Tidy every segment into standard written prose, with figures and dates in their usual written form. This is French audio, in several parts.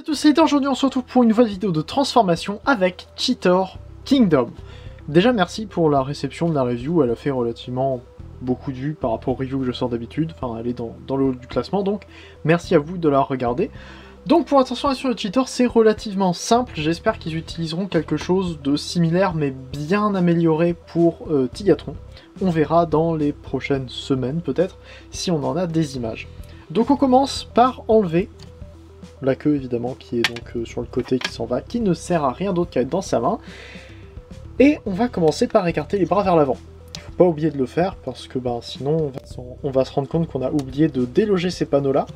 Salut à tous, c'est Ethan. Aujourd'hui on se retrouve pour une nouvelle vidéo de transformation avec Cheetor Kingdom. Déjà merci pour la réception de la review, elle a fait relativement beaucoup de vues par rapport aux reviews que je sors d'habitude, enfin elle est dans le haut du classement, donc merci à vous de la regarder. Donc pour la transformation de Cheetor, c'est relativement simple, j'espère qu'ils utiliseront quelque chose de similaire mais bien amélioré pour Tigatron. On verra dans les prochaines semaines peut-être, si on en a des images. Donc on commence par enlever la queue évidemment qui est donc sur le côté qui s'en va, qui ne sert à rien d'autre qu'à être dans sa main. Et on va commencer par écarter les bras vers l'avant. Il ne faut pas oublier de le faire parce que sinon on va se rendre compte qu'on a oublié de déloger ces panneaux là.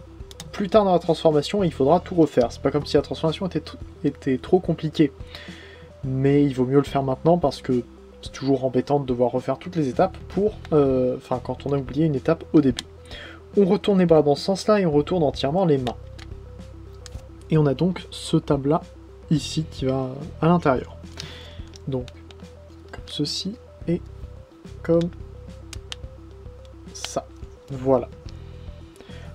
Plus tard dans la transformation il faudra tout refaire. C'est pas comme si la transformation était trop compliquée. Mais il vaut mieux le faire maintenant parce que c'est toujours embêtant de devoir refaire toutes les étapes pour... quand on a oublié une étape au début. On retourne les bras dans ce sens là et on retourne entièrement les mains. Et on a donc ce tab-là, ici, qui va à l'intérieur. Donc, comme ceci, et comme ça. Voilà.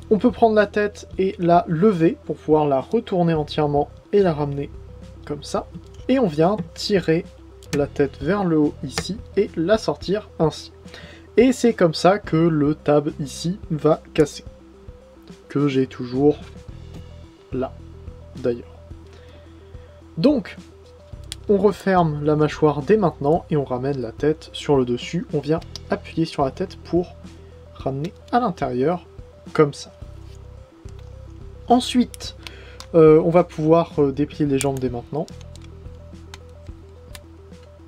On peut prendre la tête et la lever pour pouvoir la retourner entièrement et la ramener comme ça. Et on vient tirer la tête vers le haut ici et la sortir ainsi. Et c'est comme ça que le tab ici va casser. Que j'ai toujours là. D'ailleurs. Donc, on referme la mâchoire dès maintenant et on ramène la tête sur le dessus. On vient appuyer sur la tête pour ramener à l'intérieur, comme ça. Ensuite, on va pouvoir déplier les jambes dès maintenant.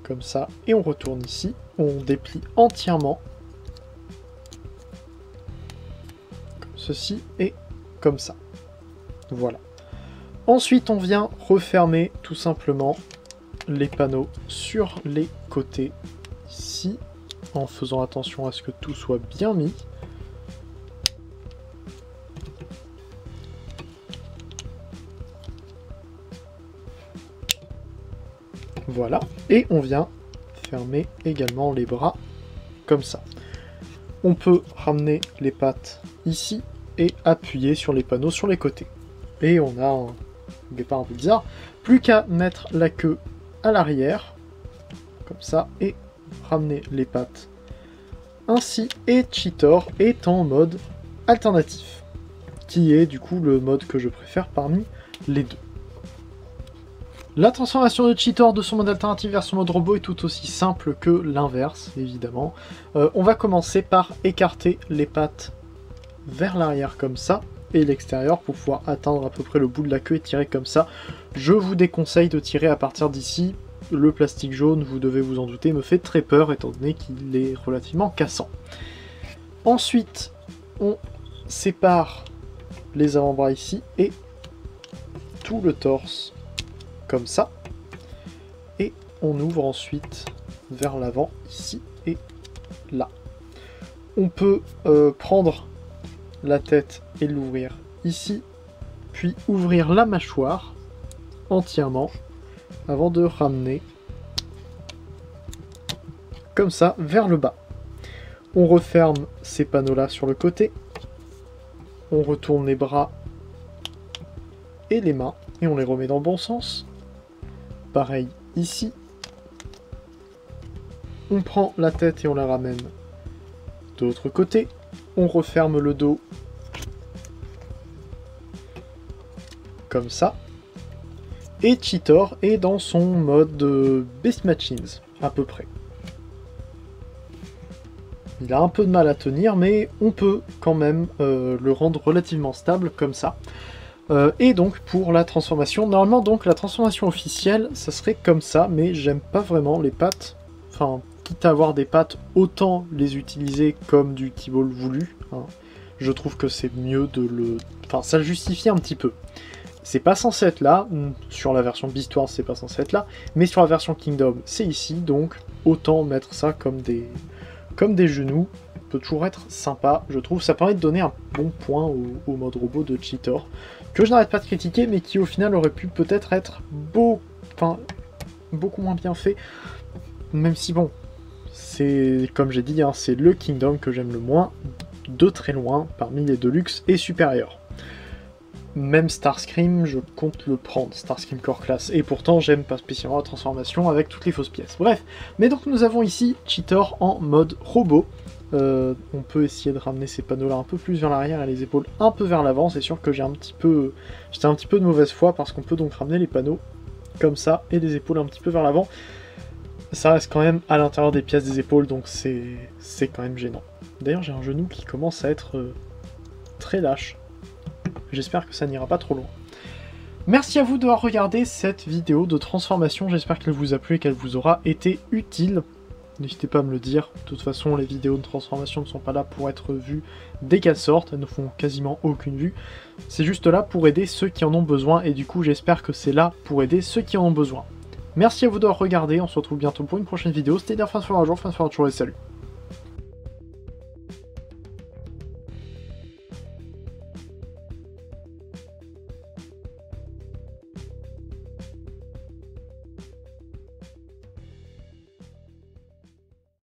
Comme ça. Et on retourne ici. On déplie entièrement. Comme ceci et comme ça. Voilà. Ensuite, on vient refermer tout simplement les panneaux sur les côtés ici, en faisant attention à ce que tout soit bien mis. Voilà, et on vient fermer également les bras comme ça. On peut ramener les pattes ici et appuyer sur les panneaux sur les côtés. Et on a un départ un peu bizarre, plus qu'à mettre la queue à l'arrière, comme ça, et ramener les pattes ainsi, et Cheetor est en mode alternatif, qui est du coup le mode que je préfère parmi les deux. La transformation de Cheetor de son mode alternatif vers son mode robot est tout aussi simple que l'inverse, évidemment. On va commencer par écarter les pattes vers l'arrière comme ça, et l'extérieur pour pouvoir atteindre à peu près le bout de la queue et tirer comme ça. Je vous déconseille de tirer à partir d'ici. Le plastique jaune, vous devez vous en douter, me fait très peur étant donné qu'il est relativement cassant. Ensuite, on sépare les avant-bras ici et tout le torse comme ça. Et on ouvre ensuite vers l'avant ici et là. On peut prendre la tête et l'ouvrir ici, puis ouvrir la mâchoire entièrement avant de ramener comme ça vers le bas. On referme ces panneaux là sur le côté, on retourne les bras et les mains et on les remet dans le bon sens. Pareil ici, on prend la tête et on la ramène de l'autre côté. On referme le dos comme ça. Et Cheetor est dans son mode Beast Machines, à peu près. Il a un peu de mal à tenir, mais on peut quand même le rendre relativement stable, comme ça. Et donc, pour la transformation, normalement, donc, la transformation officielle, ça serait comme ça, mais j'aime pas vraiment les pattes. Enfin, quitte à avoir des pattes, autant les utiliser comme du T-Ball voulu. Hein. Je trouve que c'est mieux de le... Enfin, ça justifie un petit peu. C'est pas censé être là, sur la version Beast Wars c'est pas censé être là, mais sur la version Kingdom c'est ici, donc autant mettre ça comme des genoux. Peut toujours être sympa, je trouve. Ça permet de donner un bon point au mode robot de Cheetor, que je n'arrête pas de critiquer, mais qui au final aurait pu peut-être être beaucoup moins bien fait, même si bon... C'est, comme j'ai dit, hein, c'est le Kingdom que j'aime le moins, de très loin, parmi les Deluxe et supérieurs. même Starscream, je compte le prendre, Starscream Core Class, et pourtant j'aime pas spécialement la transformation avec toutes les fausses pièces. Bref, mais donc nous avons ici Cheetor en mode robot. On peut essayer de ramener ces panneaux-là un peu plus vers l'arrière et les épaules un peu vers l'avant. C'est sûr que j'étais un petit peu de mauvaise foi parce qu'on peut donc ramener les panneaux comme ça et les épaules un petit peu vers l'avant. Ça reste quand même à l'intérieur des pièces des épaules, donc c'est quand même gênant. D'ailleurs, j'ai un genou qui commence à être très lâche. J'espère que ça n'ira pas trop loin. Merci à vous d'avoir regardé cette vidéo de transformation. J'espère qu'elle vous a plu et qu'elle vous aura été utile. N'hésitez pas à me le dire. De toute façon, les vidéos de transformation ne sont pas là pour être vues dès qu'elles sortent. Elles ne font quasiment aucune vue. C'est juste là pour aider ceux qui en ont besoin. Et du coup, j'espère que c'est là pour aider ceux qui en ont besoin. Merci à vous d'avoir regardé. On se retrouve bientôt pour une prochaine vidéo. C'était Fin de jour, fin de jour et salut.